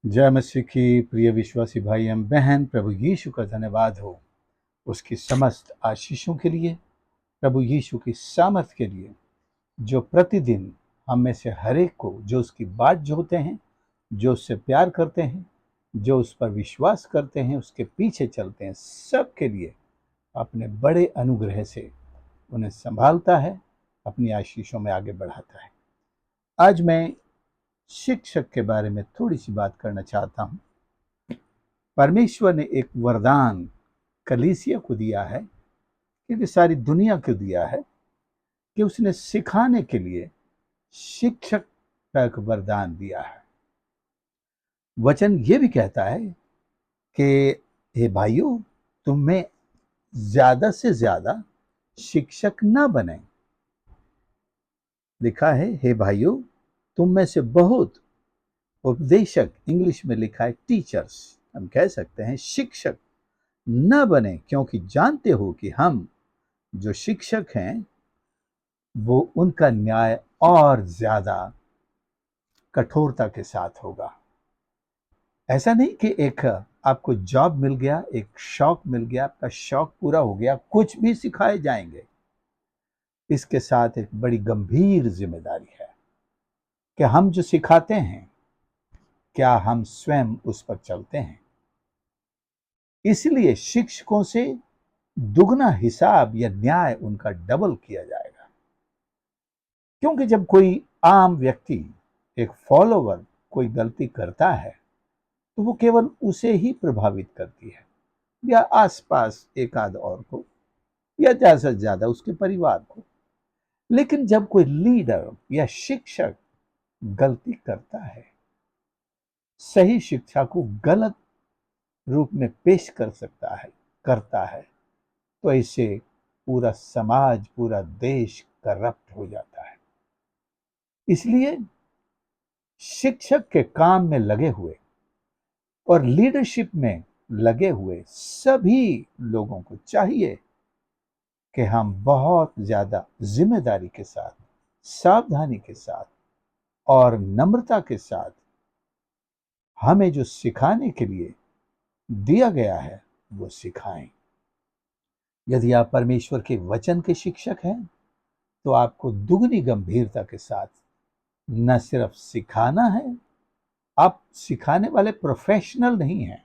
जय मसीह की प्रिय विश्वासी भाई एवं बहन, प्रभु यीशु का धन्यवाद हो उसकी समस्त आशीषों के लिए, प्रभु यीशु की सामर्थ के लिए, जो प्रतिदिन हम में से हर एक को, जो उसकी बाट जोहते हैं, जो उससे प्यार करते हैं, जो उस पर विश्वास करते हैं, उसके पीछे चलते हैं, सब के लिए अपने बड़े अनुग्रह से उन्हें संभालता है, अपनी आशीषों में आगे बढ़ाता है। आज मैं शिक्षक के बारे में थोड़ी सी बात करना चाहता हूँ। परमेश्वर ने एक वरदान कलीसिया को दिया है, क्योंकि सारी दुनिया को दिया है कि उसने सिखाने के लिए शिक्षक का एक वरदान दिया है। वचन ये भी कहता है कि हे भाइयों, तुम में ज्यादा से ज्यादा शिक्षक ना बने। लिखा है हे भाइयों, तुम में से बहुत उपदेशक, इंग्लिश में लिखा है टीचर्स, हम कह सकते हैं शिक्षक न बने, क्योंकि जानते हो कि हम जो शिक्षक हैं वो उनका न्याय और ज्यादा कठोरता के साथ होगा। ऐसा नहीं कि एक आपको जॉब मिल गया, एक शौक मिल गया, आपका शौक पूरा हो गया, कुछ भी सिखाए जाएंगे। इसके साथ एक बड़ी गंभीर जिम्मेदारी है कि हम जो सिखाते हैं, क्या हम स्वयं उस पर चलते हैं। इसलिए शिक्षकों से दुगना हिसाब या न्याय उनका डबल किया जाएगा। क्योंकि जब कोई आम व्यक्ति, एक फॉलोवर, कोई गलती करता है तो वो केवल उसे ही प्रभावित करती है, या आसपास एक आध और को, या ज्यादा से ज्यादा उसके परिवार को। लेकिन जब कोई लीडर या शिक्षक गलती करता है, सही शिक्षा को गलत रूप में पेश कर सकता है, करता है, तो इससे पूरा समाज, पूरा देश करप्ट हो जाता है। इसलिए शिक्षक के काम में लगे हुए और लीडरशिप में लगे हुए सभी लोगों को चाहिए कि हम बहुत ज्यादा जिम्मेदारी के साथ, सावधानी के साथ और नम्रता के साथ हमें जो सिखाने के लिए दिया गया है वो सिखाएं। यदि आप परमेश्वर के वचन के शिक्षक हैं तो आपको दुगनी गंभीरता के साथ न सिर्फ सिखाना है, आप सिखाने वाले प्रोफेशनल नहीं हैं,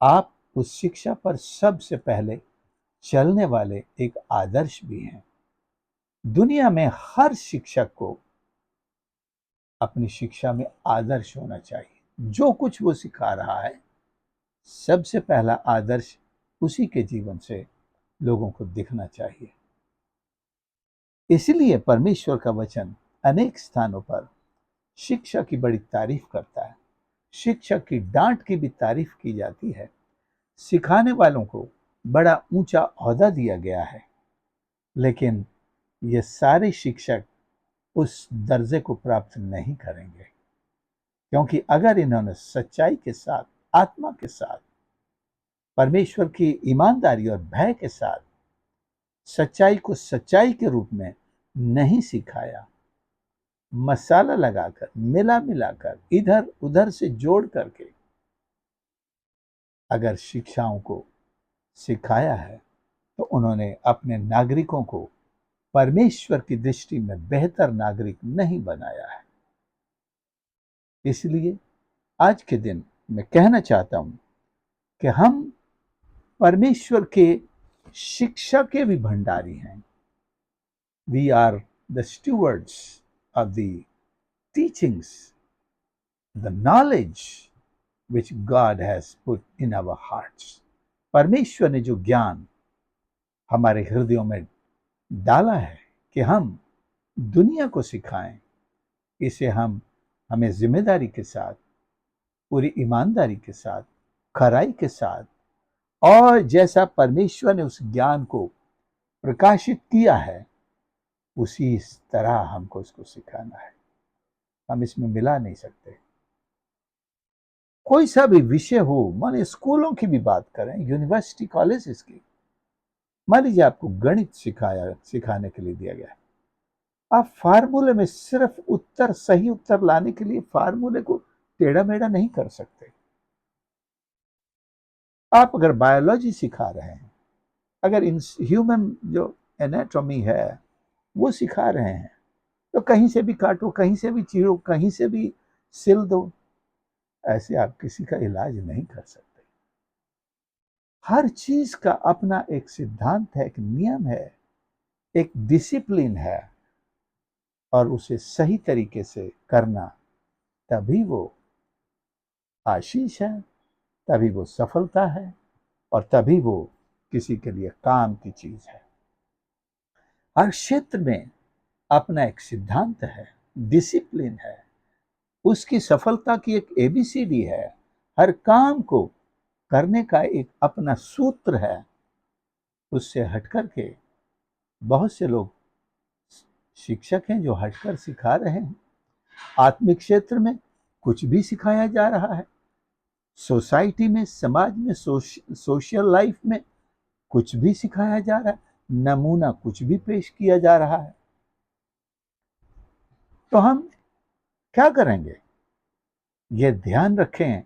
आप उस शिक्षा पर सबसे पहले चलने वाले एक आदर्श भी हैं। दुनिया में हर शिक्षक को अपनी शिक्षा में आदर्श होना चाहिए। जो कुछ वो सिखा रहा है, सबसे पहला आदर्श उसी के जीवन से लोगों को दिखना चाहिए। इसलिए परमेश्वर का वचन अनेक स्थानों पर शिक्षा की बड़ी तारीफ करता है। शिक्षक की डांट की भी तारीफ की जाती है। सिखाने वालों को बड़ा ऊंचा ओहदा दिया गया है, लेकिन ये सारे शिक्षक उस दर्जे को प्राप्त नहीं करेंगे, क्योंकि अगर इन्होंने सच्चाई के साथ, आत्मा के साथ, परमेश्वर की ईमानदारी और भय के साथ सच्चाई को सच्चाई के रूप में नहीं सिखाया, मसाला लगाकर, मिला मिलाकर, इधर उधर से जोड़ करके अगर शिक्षाओं को सिखाया है, तो उन्होंने अपने नागरिकों को परमेश्वर की दृष्टि में बेहतर नागरिक नहीं बनाया है। इसलिए आज के दिन मैं कहना चाहता हूं कि हम परमेश्वर के शिक्षा के भी भंडारी हैं। We are the stewards of the teachings, the knowledge which God has put in our hearts. परमेश्वर ने जो ज्ञान हमारे हृदयों में डाला है कि हम दुनिया को सिखाएं, इसे हमें जिम्मेदारी के साथ, पूरी ईमानदारी के साथ, खराई के साथ, और जैसा परमेश्वर ने उस ज्ञान को प्रकाशित किया है उसी तरह हमको इसको सिखाना है। हम इसमें मिला नहीं सकते। कोई सा भी विषय हो, माने स्कूलों की भी बात करें, यूनिवर्सिटी कॉलेजेस की, मान लीजिए आपको गणित सिखाने के लिए दिया गया है। आप फार्मूले में सिर्फ उत्तर, सही उत्तर लाने के लिए फार्मूले को टेढ़ा मेढ़ा नहीं कर सकते। आप अगर बायोलॉजी सिखा रहे हैं, अगर इन ह्यूमन जो एनाटॉमी है वो सिखा रहे हैं, तो कहीं से भी काटो, कहीं से भी चीरो, कहीं से भी सिल दो, ऐसे आप किसी का इलाज नहीं कर सकते। हर चीज का अपना एक सिद्धांत है, एक नियम है, एक डिसिप्लिन है, और उसे सही तरीके से करना, तभी वो आशीष है, तभी वो सफलता है, और तभी वो किसी के लिए काम की चीज है। हर क्षेत्र में अपना एक सिद्धांत है, डिसिप्लिन है, उसकी सफलता की एक एबीसीडी है। हर काम को करने का एक अपना सूत्र है। उससे हटकर के बहुत से लोग शिक्षक हैं जो हटकर सिखा रहे हैं। आत्मिक क्षेत्र में कुछ भी सिखाया जा रहा है, सोसाइटी में, समाज में, सोशल लाइफ में कुछ भी सिखाया जा रहा है, नमूना कुछ भी पेश किया जा रहा है। तो हम क्या करेंगे? ये ध्यान रखें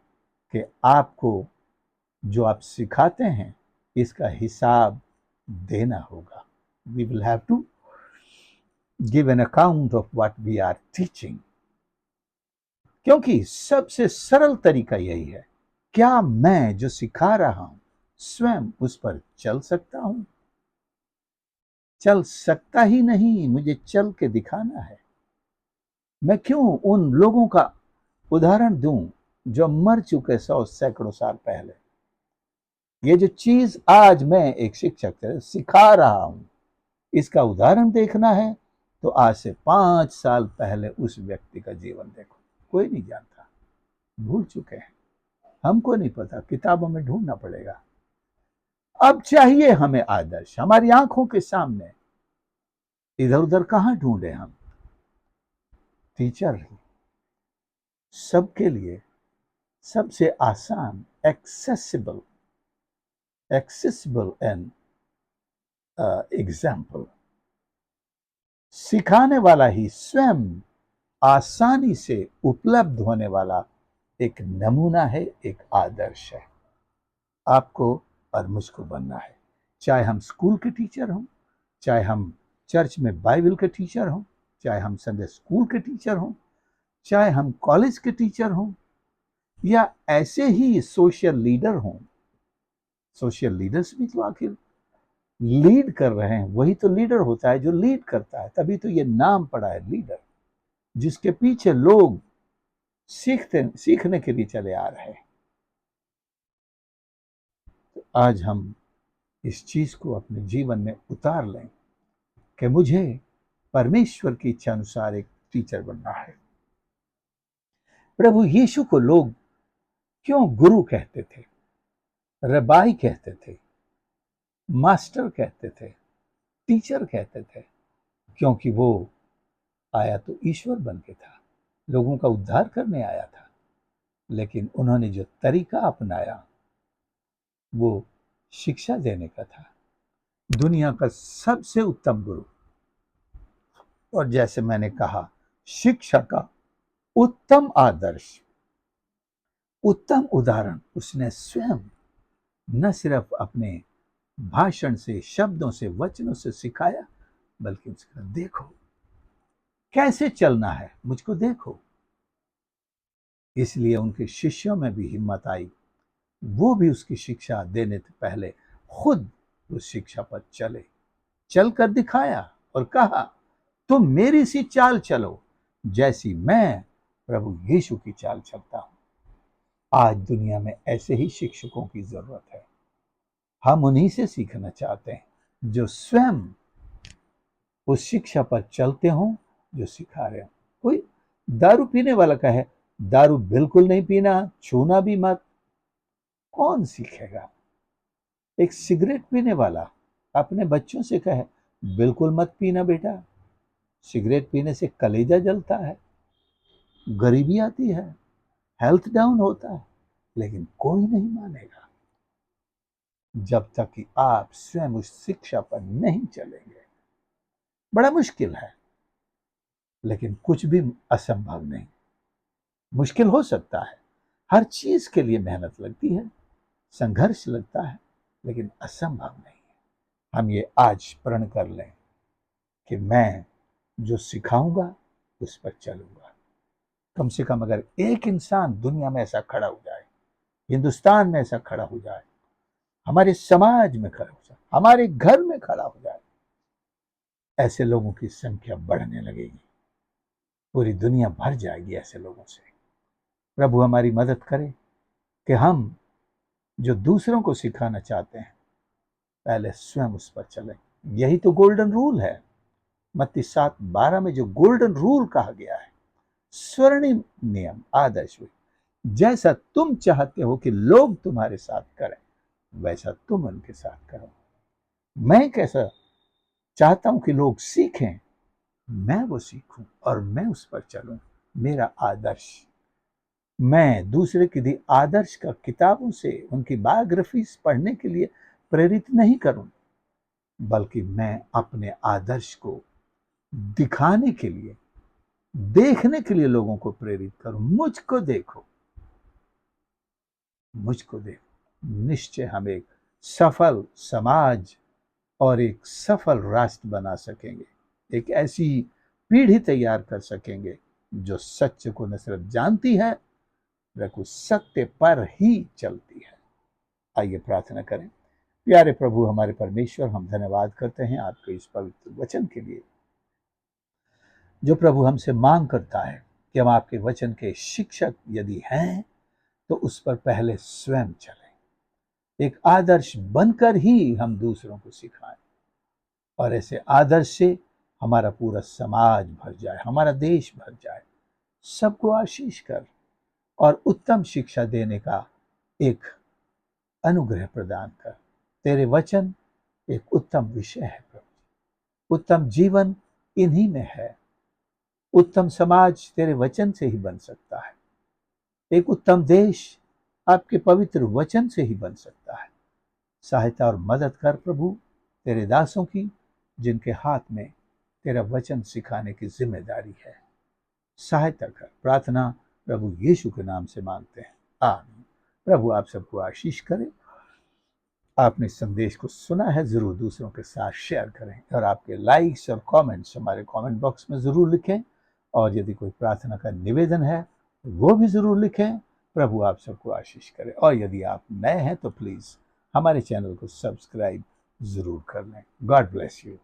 कि आपको जो आप सिखाते हैं इसका हिसाब देना होगा। We will have to give an account of what we are teaching. क्योंकि सबसे सरल तरीका यही है, क्या मैं जो सिखा रहा हूं स्वयं उस पर चल सकता हूं? चल सकता ही नहीं, मुझे चल के दिखाना है। मैं क्यों उन लोगों का उदाहरण दूं जो मर चुके 100 सैकड़ों साल पहले? ये जो चीज आज मैं एक शिक्षक सिखा रहा हूं, इसका उदाहरण देखना है तो आज से 5 साल पहले उस व्यक्ति का जीवन देखो। कोई नहीं जानता, भूल चुके हैं, हमको नहीं पता, किताबों में ढूंढना पड़ेगा। अब चाहिए हमें आदर्श हमारी आंखों के सामने, इधर उधर कहां ढूंढे हम? टीचर ही सबके लिए सबसे आसान, एक्सेसिबल एंड एग्जाम्पल, सिखाने वाला ही स्वयं आसानी से उपलब्ध होने वाला एक नमूना है, एक आदर्श है। आपको और मुझको बनना है, चाहे हम स्कूल के टीचर हों, चाहे हम चर्च में बाइबल के टीचर हों, चाहे हम संडे स्कूल के टीचर हों, चाहे हम कॉलेज के टीचर हों, या ऐसे ही सोशल लीडर हों। सोशल लीडर्स भी तो आखिर लीड कर रहे हैं, वही तो लीडर होता है जो लीड करता है, तभी तो ये नाम पड़ा है लीडर, जिसके पीछे लोग सीखने के लिए चले आ रहे हैं। तो आज हम इस चीज को अपने जीवन में उतार लें कि मुझे परमेश्वर की इच्छा अनुसार एक टीचर बनना है। प्रभु यीशु को लोग क्यों गुरु कहते थे, रबाई कहते थे, मास्टर कहते थे, टीचर कहते थे? क्योंकि वो आया तो ईश्वर बन के था, लोगों का उद्धार करने आया था, लेकिन उन्होंने जो तरीका अपनाया वो शिक्षा देने का था। दुनिया का सबसे उत्तम गुरु, और जैसे मैंने कहा, शिक्षा का उत्तम आदर्श, उत्तम उदाहरण उसने स्वयं न सिर्फ अपने भाषण से, शब्दों से, वचनों से सिखाया, बल्कि उसका देखो कैसे चलना है, मुझको देखो। इसलिए उनके शिष्यों में भी हिम्मत आई, वो भी उसकी शिक्षा देने से पहले खुद उस शिक्षा पर चले, चलकर दिखाया और कहा, तुम मेरी सी चाल चलो जैसी मैं प्रभु यीशु की चाल चलता हूं। आज दुनिया में ऐसे ही शिक्षकों की जरूरत है। हम उन्हीं से सीखना चाहते हैं जो स्वयं उस शिक्षा पर चलते हों जो सिखा रहे हों। कोई दारू पीने वाला कहे दारू बिल्कुल नहीं पीना, छूना भी मत, कौन सीखेगा? एक सिगरेट पीने वाला अपने बच्चों से कहे बिल्कुल मत पीना बेटा, सिगरेट पीने से कलेजा जलता है, गरीबी आती है, हेल्थ डाउन होता है, लेकिन कोई नहीं मानेगा जब तक कि आप स्वयं उस शिक्षा पर नहीं चलेंगे। बड़ा मुश्किल है, लेकिन कुछ भी असंभव नहीं। मुश्किल हो सकता है, हर चीज के लिए मेहनत लगती है, संघर्ष लगता है, लेकिन असंभव नहीं है। हम ये आज प्रण कर लें कि मैं जो सिखाऊंगा उस पर चलूंगा। कम से कम अगर एक इंसान दुनिया में ऐसा खड़ा हो जाए, हिंदुस्तान में ऐसा खड़ा हो जाए, हमारे समाज में खड़ा हो जाए, हमारे घर में खड़ा हो जाए, ऐसे लोगों की संख्या बढ़ने लगेगी, पूरी दुनिया भर जाएगी ऐसे लोगों से। प्रभु हमारी मदद करे कि हम जो दूसरों को सिखाना चाहते हैं, पहले स्वयं उस पर चलें। यही तो गोल्डन रूल है। मत्ती 7:12 में जो गोल्डन रूल कहा गया है, स्वर्णिम नियम, आदर्श, जैसा तुम चाहते हो कि लोग तुम्हारे साथ करें, वैसा तुम उनके साथ करो। मैं कैसा चाहता हूं कि लोग सीखें, मैं वो सीखूं और मैं उस पर चलूं। मेरा आदर्श, मैं दूसरे किसी आदर्श का किताबों से उनकी बायोग्राफीज पढ़ने के लिए प्रेरित नहीं करूं, बल्कि मैं अपने आदर्श को दिखाने के लिए, देखने के लिए लोगों को प्रेरित करूं। मुझको देखो, मुझको देखो। निश्चय हम एक सफल समाज और एक सफल राष्ट्र बना सकेंगे, एक ऐसी पीढ़ी तैयार कर सकेंगे जो सत्य को न सिर्फ जानती है, बल्कि सत्य पर ही चलती है। आइए प्रार्थना करें। प्यारे प्रभु हमारे परमेश्वर, हम धन्यवाद करते हैं आपके इस पवित्र वचन के लिए, जो प्रभु हमसे मांग करता है कि हम आपके वचन के शिक्षक यदि हैं तो उस पर पहले स्वयं चलें, एक आदर्श बनकर ही हम दूसरों को सिखाएं, और ऐसे आदर्श से हमारा पूरा समाज भर जाए, हमारा देश भर जाए। सबको आशीष कर और उत्तम शिक्षा देने का एक अनुग्रह प्रदान कर। तेरे वचन एक उत्तम विषय है प्रभु, उत्तम जीवन इन्हीं में है। उत्तम समाज तेरे वचन से ही बन सकता है, एक उत्तम देश आपके पवित्र वचन से ही बन सकता है। सहायता और मदद कर प्रभु तेरे दासों की, जिनके हाथ में तेरा वचन सिखाने की जिम्मेदारी है। सहायता कर, प्रार्थना प्रभु यीशु के नाम से मांगते हैं, आमीन। प्रभु आप सबको आशीष करे। आपने संदेश को सुना है, जरूर दूसरों के साथ शेयर करें, और आपके लाइक्स और कमेंट्स हमारे कमेंट बॉक्स में जरूर लिखें। और यदि कोई प्रार्थना का निवेदन है वो भी जरूर लिखें। प्रभु आप सबको आशीष करे। और यदि आप नए हैं तो प्लीज हमारे चैनल को सब्सक्राइब जरूर कर लें। God bless you.